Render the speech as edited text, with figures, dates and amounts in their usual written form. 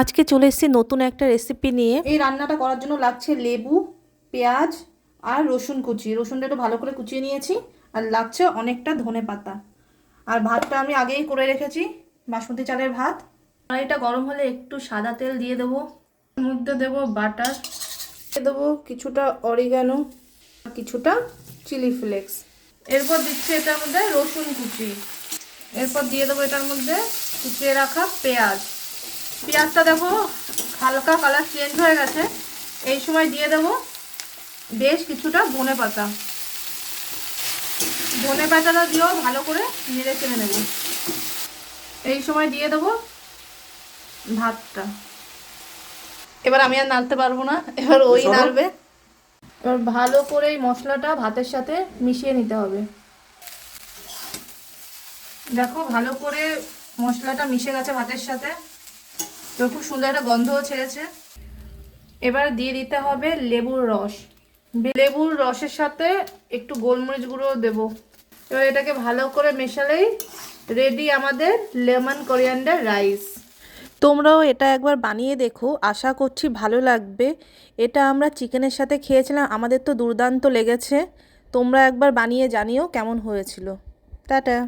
আজকে চলে এসেছি নতুন একটা রেসিপি নিয়ে। এই রান্নাটা করার জন্য লাগছে লেবু, পেঁয়াজ আর রসুন কুচি। রসুনটা একটু ভালো করে কুচিয়ে নিয়েছি। আর লাগছে অনেকটা ধনেপাতা। আর ভাতটা আমি আগেই করে রেখেছি, বাসমতি চালের ভাত। কড়াইটা গরম হলে একটু সাদা তেল দিয়ে দেবো, এর মধ্যে দেবো বাটার, দিয়ে দেবো কিছুটা অরিগানো, কিছুটা চিলি ফ্লেক্স। এরপর দিচ্ছি এটার মধ্যে রসুন কুচি। এরপর দিয়ে দেবো এটার মধ্যে কুচিয়ে রাখা পেঁয়াজ। পেঁয়াজটা দেখো হালকা কালার চেঞ্জ হয়ে গেছে। এই সময় দিয়ে দেবো বেশ কিছুটা ধনেপাতা। ধনেপাতাটা দিয়েও ভালো করে নেড়ে চেড়ে নেব। এই সময় দিয়ে দেবো ভাতটা। এবার আমি আর নাড়তে পারবো না, এবার ওই নাড়বে। এবার ভালো করে এই মশলাটা ভাতের সাথে মিশিয়ে নিতে হবে। দেখো ভালো করে মশলাটা মিশে গেছে ভাতের সাথে, তো খুব সুন্দর একটা গন্ধও ছেড়েছে। এবার দিয়ে দিতে হবে লেবুর রস। লেবুর রসের সাথে একটু গোলমরিচ গুঁড়ো দেব। এবার এটাকে ভালো করে মেশালেই রেডি আমাদের লেমন কোরিয়ান্ডার রাইস। তোমরাও এটা একবার বানিয়ে দেখো, আশা করছি ভালো লাগবে। এটা আমরা চিকেনের সাথে খেয়েছিলাম, আমাদের তো দুর্দান্ত লেগেছে। তোমরা একবার বানিয়ে জানিও কেমন হয়েছিল। টাটা।